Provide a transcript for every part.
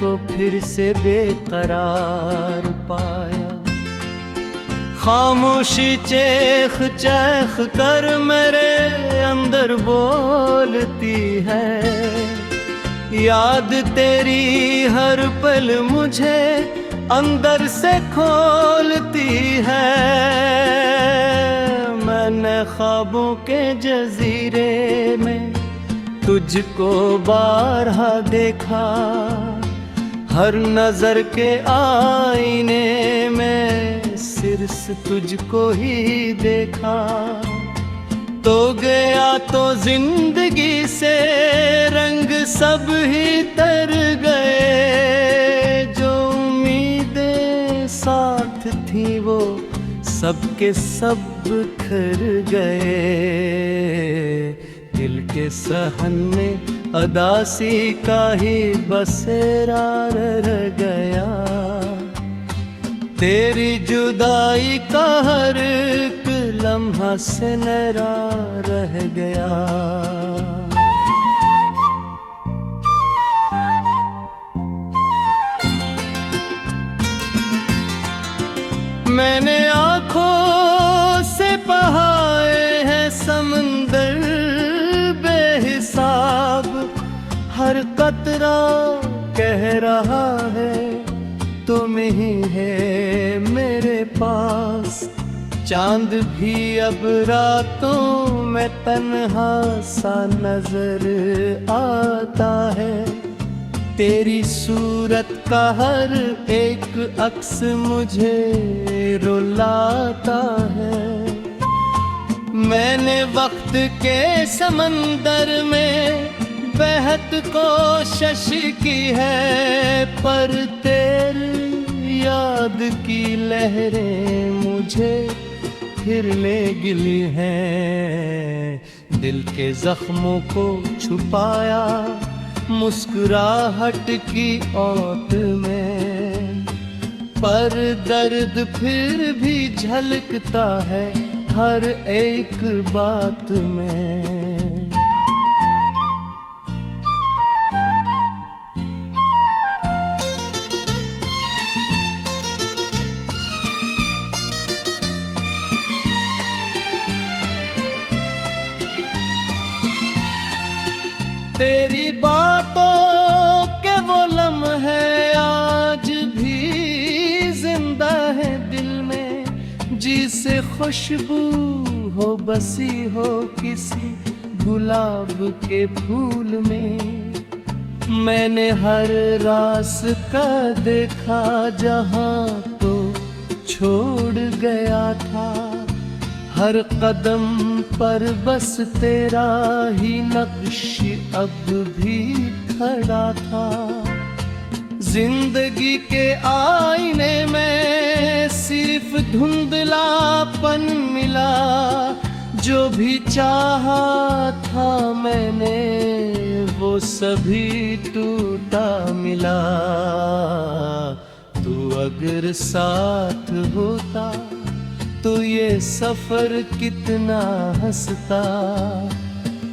को फिर से बेकरार पाया। खामोशी चेख चेख कर मेरे अंदर बोलती है, याद तेरी हर पल मुझे अंदर से खोलती है। मैंने ख्वाबों के जजीरे में तुझको बारहा देखा, हर नजर के आईने में सिर्फ तुझको ही देखा। तो गया तो जिंदगी से रंग सब ही तर गए, जो उम्मीदें साथ थी वो सबके सब बिखर गए। दिल के सहन में अदासी का ही बसेरा रह गया, तेरी जुदाई का हर एक लम्हा से नरा रह गया। मैंने आँखों से बहाए हैं समंदर बेहिसाब, हर कतरा कह रहा है तुम ही है मेरे पास। चांद भी अब रातों में तन्हा सा नजर आता है, तेरी सूरत का हर एक अक्स मुझे रुलाता है। मैंने वक्त के समंदर में बहत कोशिश की है, पर तेरी याद की लहरें मुझे फिर ले गिली हैं। दिल के जख्मों को छुपाया मुस्कुराहट की ओट में, पर दर्द फिर भी झलकता है हर एक बात में। तेरी बातों के वो लम्हे आज भी जिंदा है दिल में, जिसे खुशबू हो बसी हो किसी गुलाब के फूल में। मैंने हर रास्ता देखा जहां तो छोड़ गया था, हर कदम पर बस तेरा ही नक्श अब भी खड़ा था। जिंदगी के आईने में सिर्फ धुंधलापन मिला, जो भी चाहा था मैंने वो सभी टूटा मिला। तू अगर साथ होता तो ये सफर कितना हंसता,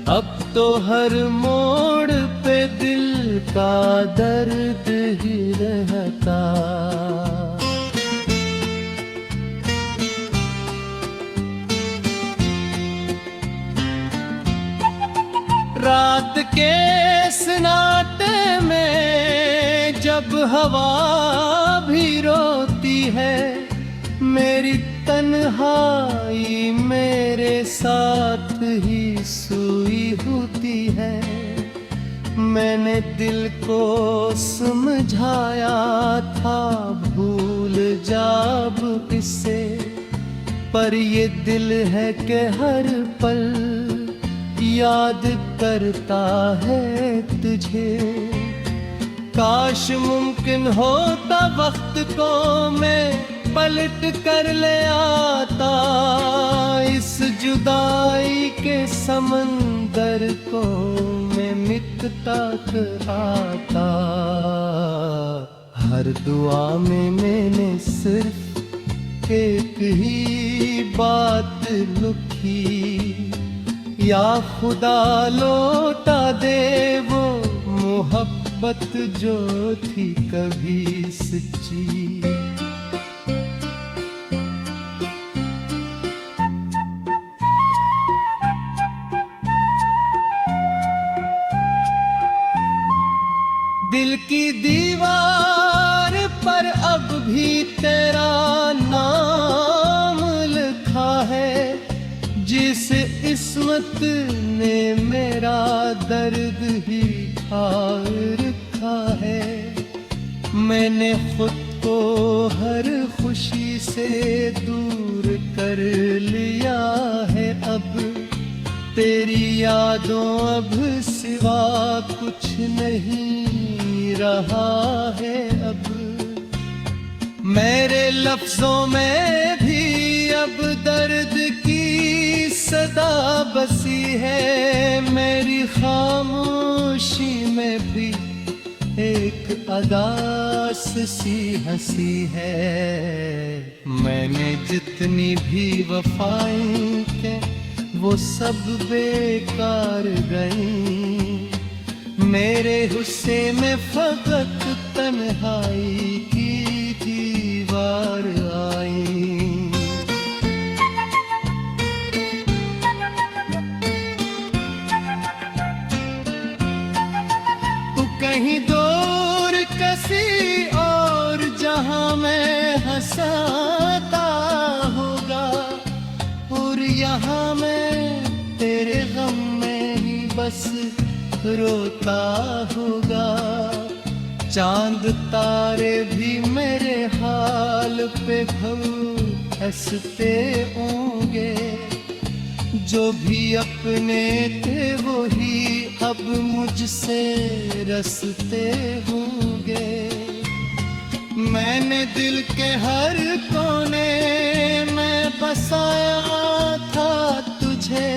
अब तो हर मोड़ पे दिल का दर्द ही रहता। रात के सन्नाटे में जब हवा भी रोती है, मेरी तन्हाई मेरे साथ ही सोई होती है। मैंने दिल को समझाया था भूल जाब इसे, पर ये दिल है कि हर पल याद करता है तुझे। काश मुमकिन होता वक्त को मैं पलट कर ले आता, इस जुदाई के समंदर को मैं मिटता आता। हर दुआ में मैंने सिर्फ एक ही बात लिखी, या खुदा लौटा दे वो मोहब्बत मोहब्बत जो थी कभी सच्ची। दिल की दीवार पर अब भी तेरा नाम लिखा है, जिस इस्मत ने मेरा दर्द ही ठार रखा है। मैंने खुद को हर खुशी से दूर कर लिया है, अब तेरी यादों अब सिवा कुछ नहीं रहा है। अब मेरे लफ्जों में भी अब दर्द की सदा बसी है, मेरी खामोशी में भी एक अदास सी हंसी है। मैंने जितनी भी वफाएं की वो सब बेकार गई, मेरे गुस्से में फकत तन्हाई की दीवार आई। तू कहीं दूर किसी और जहां में हंसाता होगा, और यहाँ मैं तेरे गम में ही बस रोता होगा। चांद तारे भी मेरे हाल पे हंसते होंगे, जो भी अपने थे वो ही अब मुझसे रसते होंगे। मैंने दिल के हर कोने में बसाया था तुझे,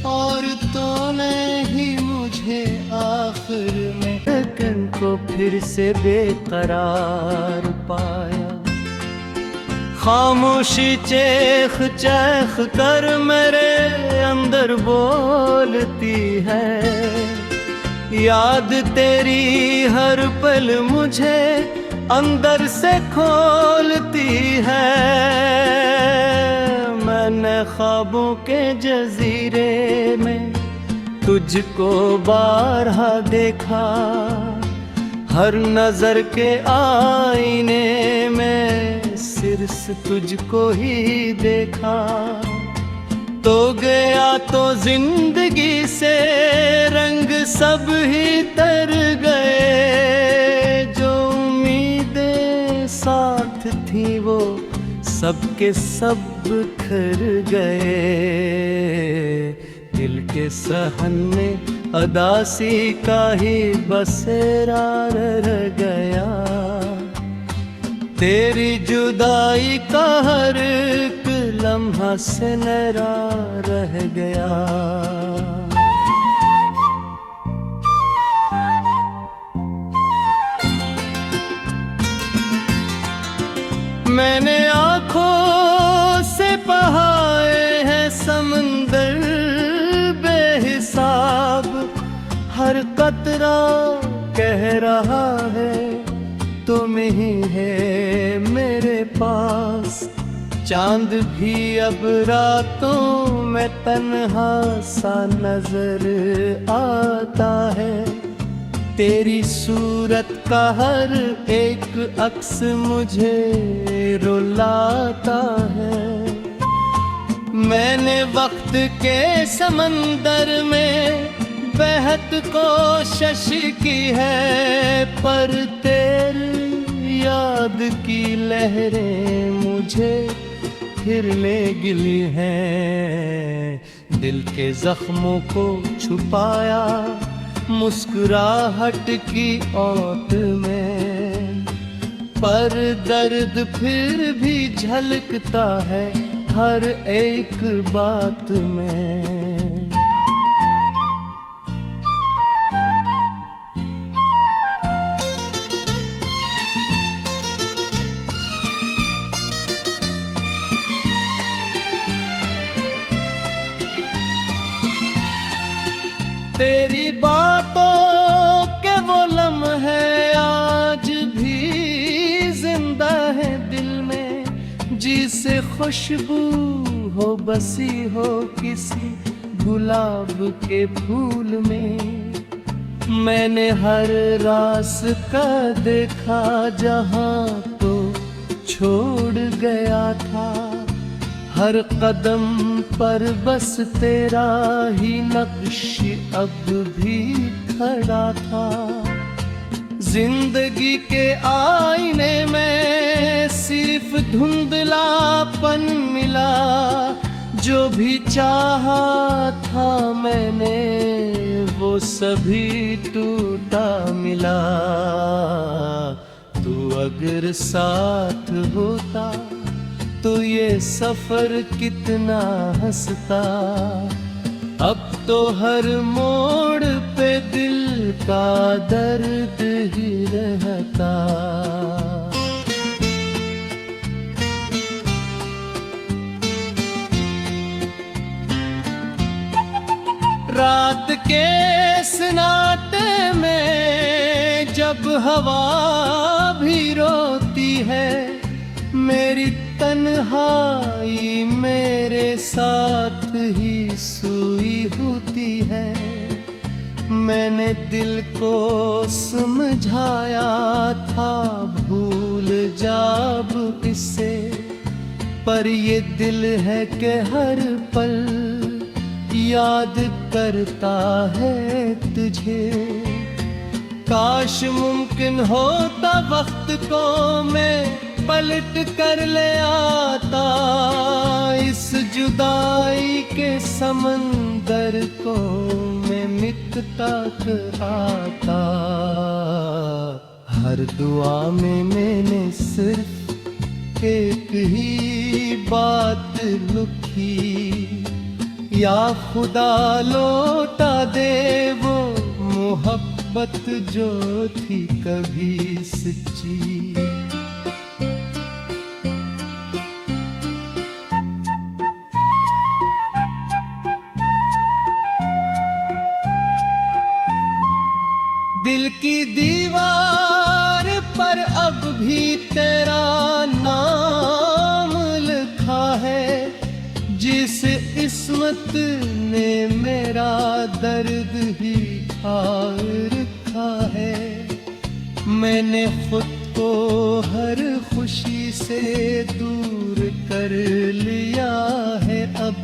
और तूने ही मुझे आखिर में धड़कन को फिर से बेकरार पाया। खामोशी चेख चेख कर मेरे अंदर बोलती है, याद तेरी हर पल मुझे अंदर से खोलती है। मैंने ख्वाबों के जजीरे में तुझको बारहा देखा, हर नजर के आईने में सिर्फ तुझको ही देखा। तो गया तो जिंदगी से रंग सब ही तर गए, जो उम्मीदें साथ थी वो सबके सब बिखर गए। दिल के सहन में अदासी का ही बसेरा रह गया, तेरी जुदाई का हर एक लम्हा सुनहरा रह गया। मैंने आँखों से बहाए हैं समंदर बेहिसाब, हर कतरा कह रहा है तुम ही है मेरे पास। चांद भी अब रातों में तन्हा सा नजर आता है, तेरी सूरत का हर एक अक्स मुझे रुलाता है। मैंने वक्त के समंदर में बहत कोशिश की है, पर तेरी याद की लहरें मुझे फिर ले गिली हैं। दिल के जख्मों को छुपाया मुस्कुराहट की ओट में, पर दर्द फिर भी झलकता है हर एक बात में। तेरी बातों के वो लम्हे से खुशबू हो बसी हो किसी गुलाब के फूल में। मैंने हर रास्ता देखा जहाँ तो छोड़ गया था, हर कदम पर बस तेरा ही नक्श अब भी खड़ा था। जिंदगी के आईने में सिर्फ धुंधलापन मिला, जो भी चाहा था मैंने वो सभी टूटा मिला। तू अगर साथ होता तो ये सफर कितना हंसता। अब तो हर मोड़ पे दिल का दर्द ही रहता। रात के सन्नाटे में जब हवा भी रोती है, मेरी तन्हाई मेरे साथ ही सोई होती है। मैंने दिल को समझाया था भूल जाब इसे, पर ये दिल है कि हर पल याद करता है तुझे। काश मुमकिन होता वक्त को मैं पलट कर ले आता, इस जुदाई के समंदर को मैं मिटता आता। हर दुआ में मैंने सिर्फ एक ही बात लिखी, या खुदा लौटा दे वो मोहब्बत जो थी कभी सच्ची। दिल की दीवार पर अब भी तेरा नाम लिखा है, जिस इस्मत ने मेरा दर्द ही हार रखा है। मैंने खुद को हर खुशी से दूर कर लिया है, अब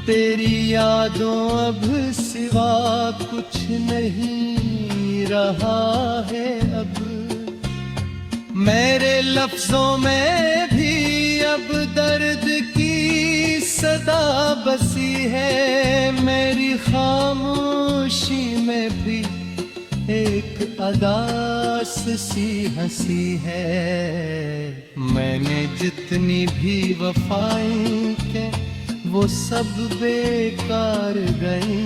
तेरी यादों अब सिवा कुछ नहीं रहा है। अब मेरे लफ्जों में भी अब दर्द की सदा बसी है, मेरी खामोशी में भी एक अदास सी हंसी है। मैंने जितनी भी वफाएं की वो सब बेकार गई,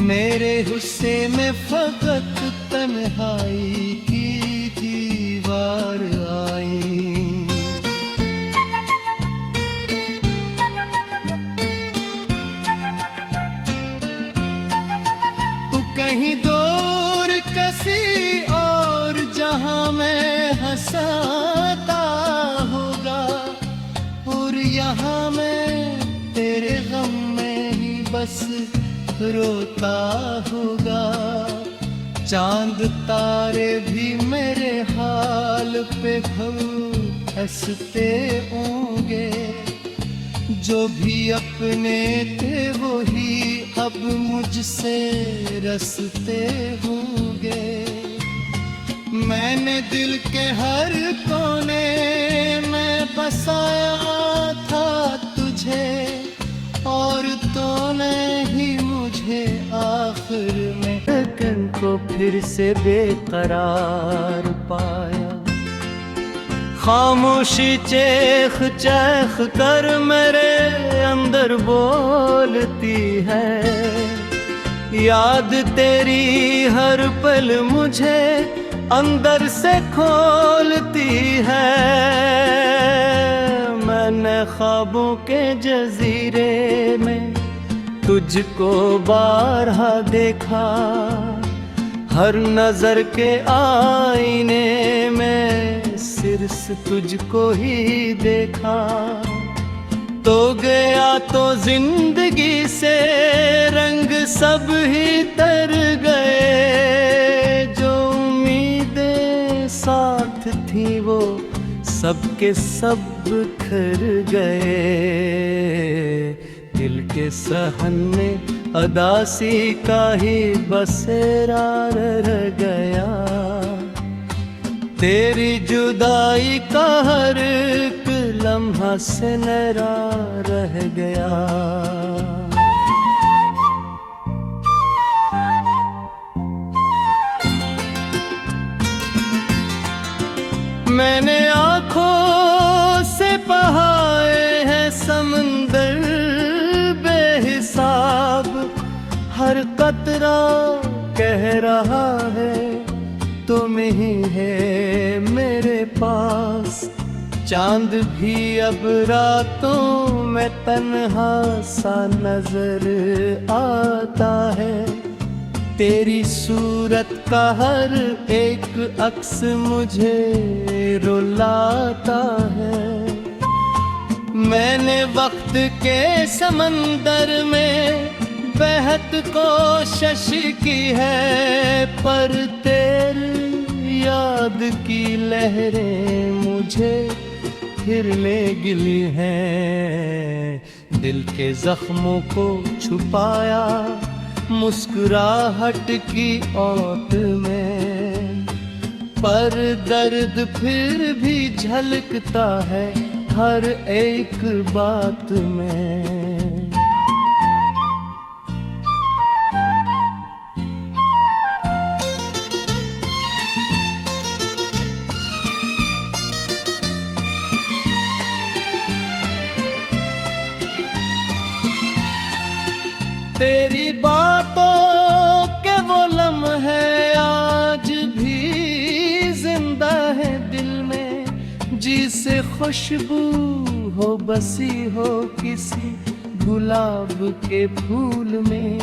मेरे गुस्से में फकत तन्हाई की दीवार आई। तू कहीं दूर किसी और जहां मैं हंसाता होगा, और यहाँ मैं तेरे गम में ही बस रोता होगा। चांद तारे भी मेरे हाल पे हंसते होंगे, जो भी अपने थे वो ही अब मुझसे रसते होंगे। मैंने दिल के हर कोने में बसाया था तुझे, और तूने ही मुझे आखिर में धड़कन को फिर से बेकरार पाया। खामोशी चेख चेख कर मेरे अंदर बोलती है, याद तेरी हर पल मुझे अंदर से खोलती है। मैंने ख्वाबों के जजीरे में तुझको बारहा देखा, हर नजर के आईने में सिर्फ सिर्फ तुझको ही देखा। तो गया तो जिंदगी से रंग सब ही तर गए, जो उम्मीदें साथ थी वो सबके सब बिखर गए। दिल के सहन में अदासी का ही बसेरा रह गया, तेरी जुदाई का हर एक लम्हा सिनरा रह गया। मैंने आँखों से बहाए हैं समंदर बेहिसाब, हर कतरा कह रहा है तुम ही है मेरे पास। चांद भी अब रातों में तन्हा सा नजर आता है, तेरी सूरत का हर एक अक्स मुझे रुलाता है। मैंने वक्त के समंदर में बहत कोशिश की है, पर तेरी याद की लहरें मुझे फिर ले गिली हैं। दिल के जख्मों को छुपाया मुस्कुराहट की ओट में, पर दर्द फिर भी झलकता है हर एक बात में। तेरी बातों के वो लम्हे आज भी जिंदा है दिल में, जिसे खुशबू हो बसी हो किसी गुलाब के फूल में।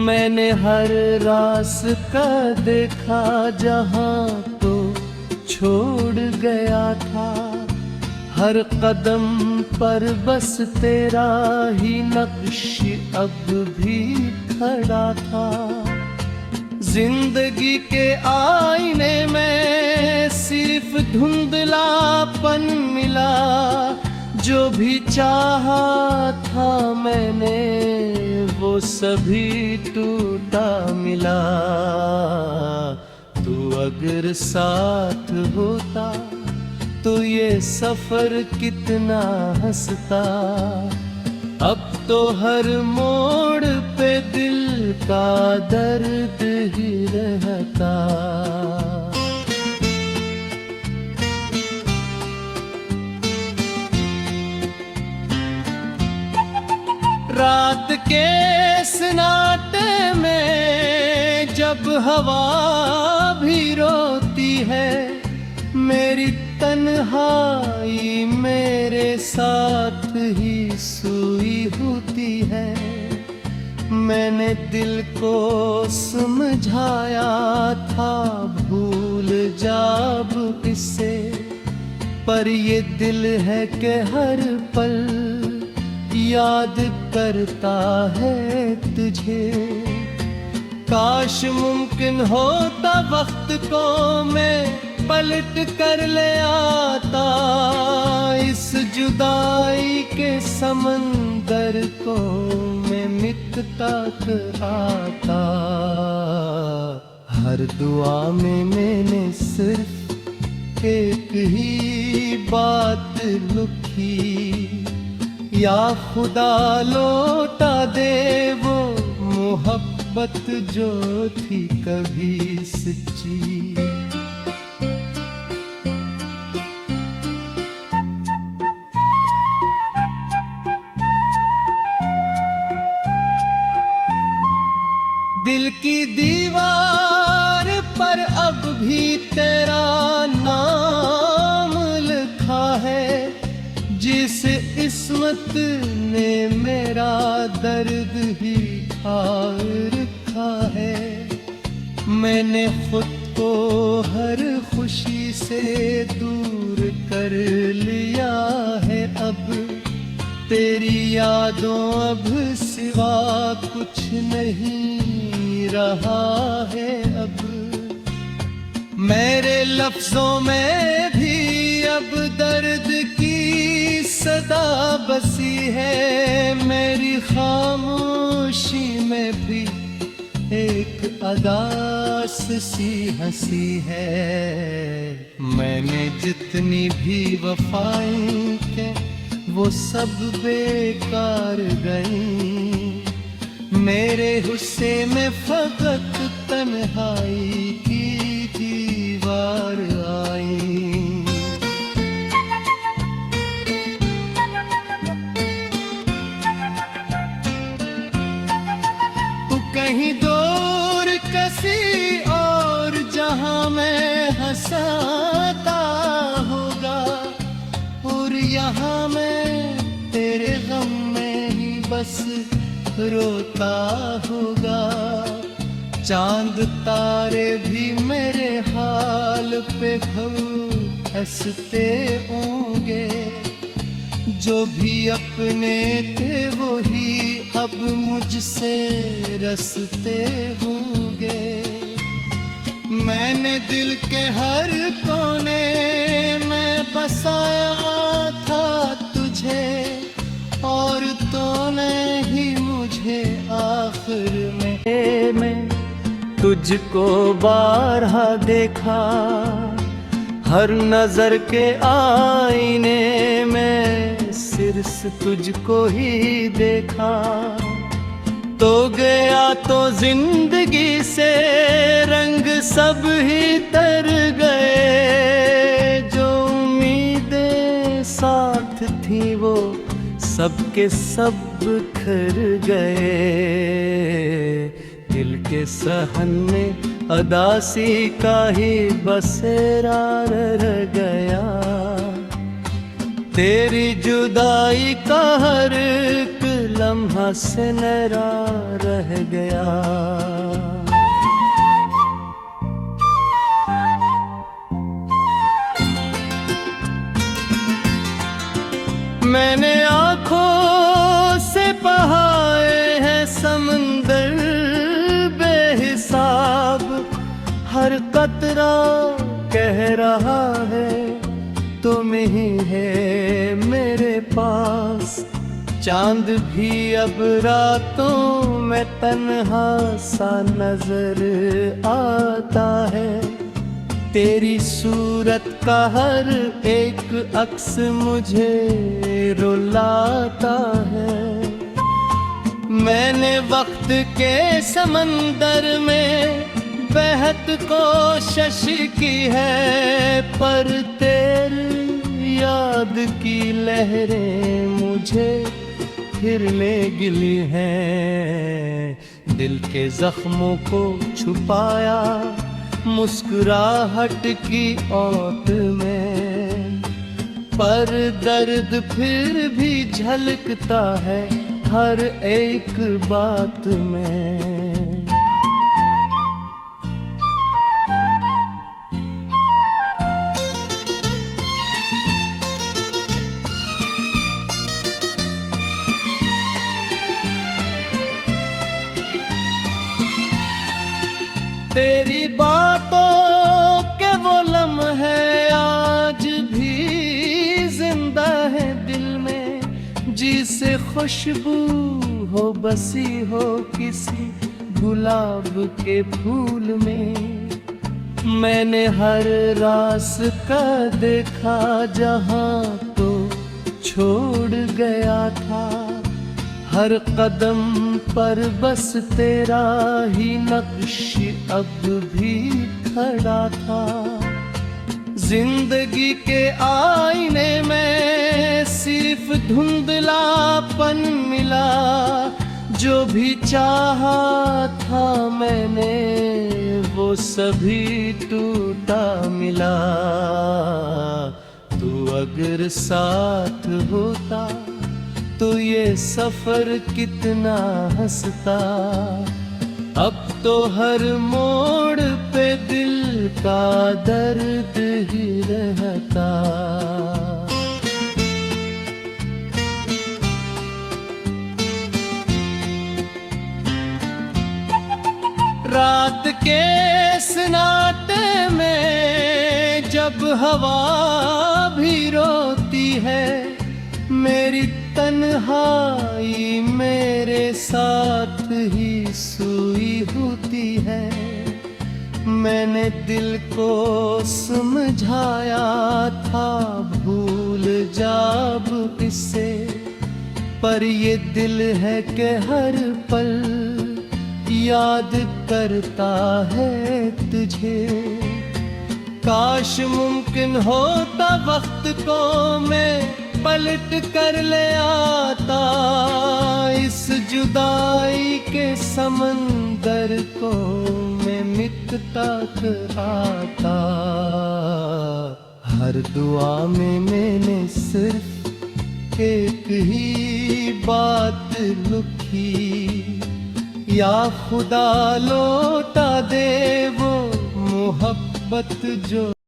मैंने हर रास्ता देखा जहां तो छोड़ गया था, हर कदम पर बस तेरा ही नक्श अब भी खड़ा था। जिंदगी के आईने में सिर्फ धुंधलापन मिला, जो भी चाहा था मैंने वो सभी टूटा मिला। तू अगर साथ होता तो ये सफर कितना हंसता, अब तो हर मोड़ पे दिल का दर्द ही रहता। रात के सन्नाटे में जब हवा भी रोती है, मेरी तन्हाई मेरे साथ ही सोई होती है। मैंने दिल को समझाया था भूल जाब इसे, पर ये दिल है कि हर पल याद करता है तुझे। काश मुमकिन होता वक्त को मैं पलट कर ले आता, इस जुदाई के समंदर को मैं मिटता आता। हर दुआ में मैंने सिर्फ एक ही बात लिखी, या खुदा लौटा दे वो मोहब्बत जो थी कभी सच्ची। दिल की दीवार पर अब भी तेरा नाम लिखा है, जिस इस्मत ने मेरा दर्द ही खा रखा है। मैंने खुद मुझको हर खुशी से दूर कर लिया है अब। तेरी यादों अब सिवा कुछ नहीं रहा है अब। मेरे लफ्जों में भी अब दर्द की सदा बसी है। मेरी खामोशी में भी एक अदास सी हंसी है। मैंने जितनी भी वफाएं के वो सब बेकार गई। मेरे गुस्से में फकत तन्हाई की दीवार आई। तू कहीं दूर किसी और जहां मैं हंसाता होगा, और यहाँ मैं तेरे गम में ही बस रोता होगा। चांद तारे भी मेरे हाल पे हंसते होंगे। जो भी अपने थे वो ही अब मुझसे रसते होंगे। मैंने दिल के हर कोने में बसाया था तुझे, और तूने ही मुझे आखिर में तुझको बारहा देखा। हर नजर के आईने में सिर्फ तुझको ही देखा। तो गया तो जिंदगी से रंग सब ही तर गए। जो उम्मीदें साथ थी वो सबके सब बिखर गए। दिल के सहन में अदासी का ही बसेरा रह गया। तेरी जुदाई का हर एक लम्हा सुनहरा रह गया। मैंने आँखों से बहाए हैं समंदर बेहिसाब। हर कतरा कह रहा है तुम ही है मेरे पास। चांद भी अब रातों में तन्हा सा नजर आता है। तेरी सूरत का हर एक अक्स मुझे रुलाता है। मैंने वक्त के समंदर में बहत कोशिश की है, पर तेरी याद की लहरें मुझे फिर ले गिली हैं। दिल के जख्मों को छुपाया मुस्कुराहट की ओट में, पर दर्द फिर भी झलकता है हर एक बात में। तेरी बातों के वो लम्हे आज भी जिंदा है दिल में, जिसे खुशबू हो बसी हो किसी गुलाब के फूल में। मैंने हर रास्ता देखा जहां तो छोड़ गया था, हर कदम पर बस तेरा ही नक्श अब भी खड़ा था। जिंदगी के आईने में सिर्फ धुंधलापन मिला, जो भी चाहा था मैंने वो सभी टूटा मिला। तू अगर साथ होता तो ये सफर कितना हंसता। अब तो हर मोड़ पे दिल का दर्द ही रहता। रात के सन्नाटे में जब हवा भी रोती है, मेरी तन्हाई मेरे साथ ही सोई होती है। मैंने दिल को समझाया था भूल जाब इसे, पर ये दिल है कि हर पल याद करता है तुझे। काश मुमकिन होता वक्त को मैं पलट कर ले आता, इस जुदाई के समंदर को मैं मिटता आता। हर दुआ में मैंने सिर्फ एक ही बात लिखी, या खुदा लौटा दे वो मोहब्बत जो